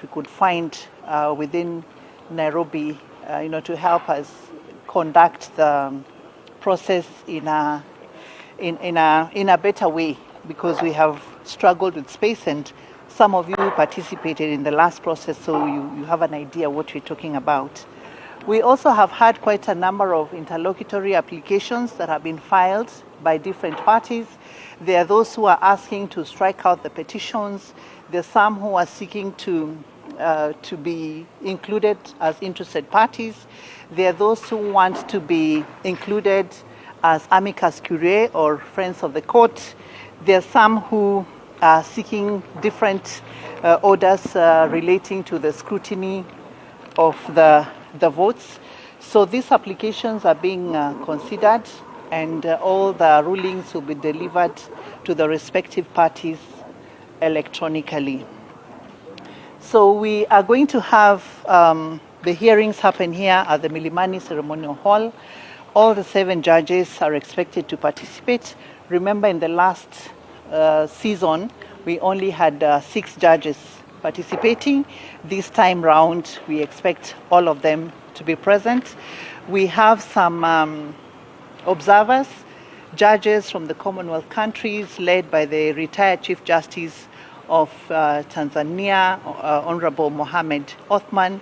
we could find within Nairobi, to help us conduct the process in a better way, because we have struggled with space, and some of you participated in the last process, so you have an idea what we're talking about. We also have had quite a number of interlocutory applications that have been filed by different parties. There are those who are asking to strike out the petitions. There are some who are seeking to be included as interested parties. There are those who want to be included as amicus curiae or friends of the court. There are some who are seeking different orders relating to the scrutiny of the votes. So these applications are being considered, and all the rulings will be delivered to the respective parties electronically. So we are going to have the hearings happen here at the Milimani Ceremonial Hall. All the 7 judges are expected to participate. Remember, in the last season, we only had 6 judges participating. This time round, we expect all of them to be present. We have some observers, judges from the Commonwealth countries, led by the retired Chief Justice of Tanzania, Honorable Mohamed Othman,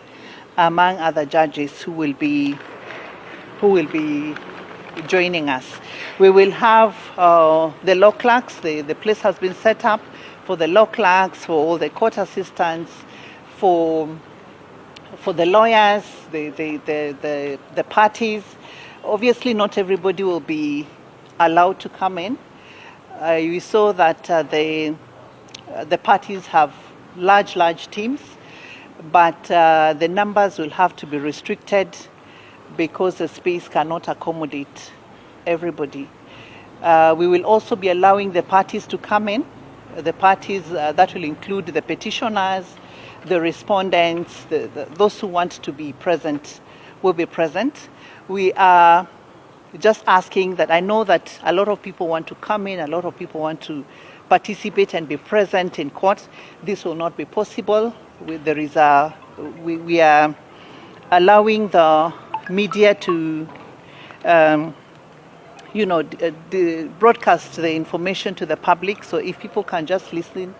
among other judges who will be joining us. We will have the law clerks. The place has been set up for the law clerks, for all the court assistants, for the lawyers, the parties. Obviously, not everybody will be allowed to come in. We saw that the parties have large teams, but the numbers will have to be restricted because the space cannot accommodate everybody. We will also be allowing the parties to come in. The parties that will include the petitioners, the respondents, those who want to be present will be present. We are just asking that, I know that a lot of people want to come in, a lot of people want to participate and be present in court. This will not be possible. We are allowing the media to broadcast the information to the public. So if people can just listen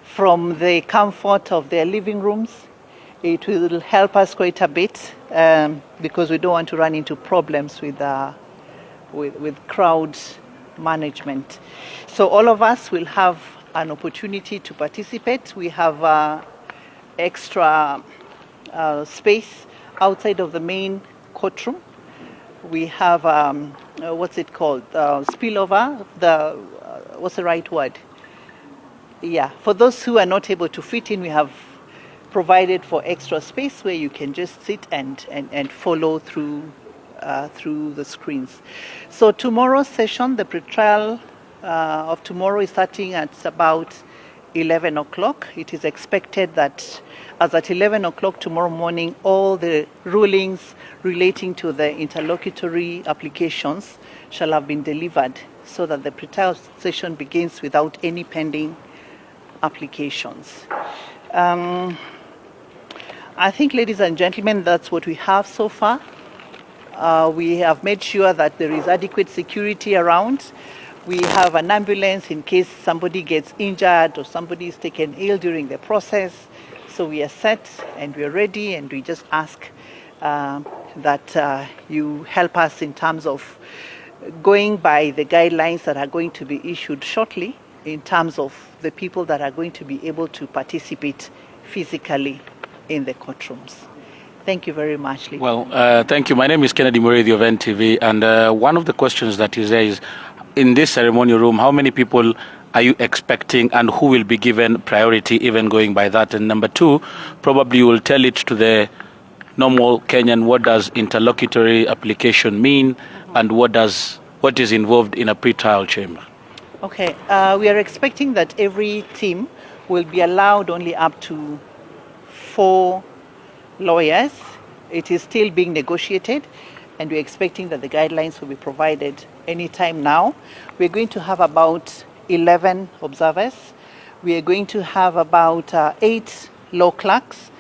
from the comfort of their living rooms, it will help us quite a bit, because we don't want to run into problems with crowd management. So all of us will have an opportunity to participate. We have extra space outside of the main courtroom. We have what's it called? Spillover. What's the right word? Yeah. For those who are not able to fit in, we have provided for extra space where you can just sit and follow through the screens. So tomorrow's session, the pre-trial of tomorrow, is starting at about 11 o'clock. It is expected that as at 11 o'clock tomorrow morning, all the rulings relating to the interlocutory applications shall have been delivered, so that the pre-trial session begins without any pending applications. I think, ladies and gentlemen, that's what we have so far. We have made sure that there is adequate security around. We have an ambulance in case somebody gets injured or somebody is taken ill during the process. So we are set and we are ready, and we just ask that you help us in terms of going by the guidelines that are going to be issued shortly, in terms of the people that are going to be able to participate physically in the courtrooms. Thank you very much, Lee. Well, thank you. My name is Kennedy Muridi of NTV, and one of the questions that is there is, in this ceremonial room, how many people are you expecting, and who will be given priority, even going by that? And number 2, probably you will tell it to the normal Kenyan, what does interlocutory application mean, and what is involved in a pre-trial chamber? Okay, we are expecting that every team will be allowed only up to 4 lawyers. It is still being negotiated, and we're expecting that the guidelines will be provided anytime now. We're going to have about 11 observers. We are going to have about 8 law clerks,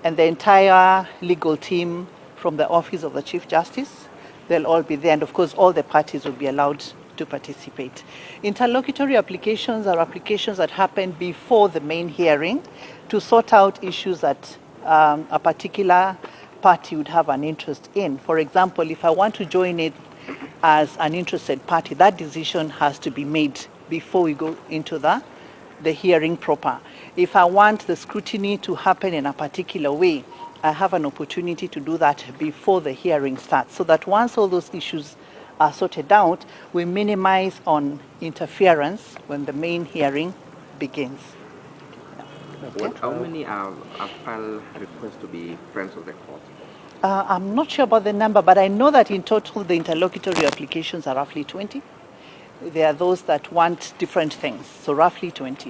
and the entire legal team from the Office of the Chief Justice. They'll all be there, and of course all the parties will be allowed to participate. Interlocutory applications are applications that happen before the main hearing to sort out issues that a particular party would have an interest in. For example, if I want to join it as an interested party, that decision has to be made before we go into the hearing proper. If I want the scrutiny to happen in a particular way, I have an opportunity to do that before the hearing starts, so that once all those issues are sorted out, we minimize on interference when the main hearing begins. Okay. How many are filed requests to be friends of the court? I'm not sure about the number, but I know that in total the interlocutory applications are roughly 20. There are those that want different things, so roughly 20.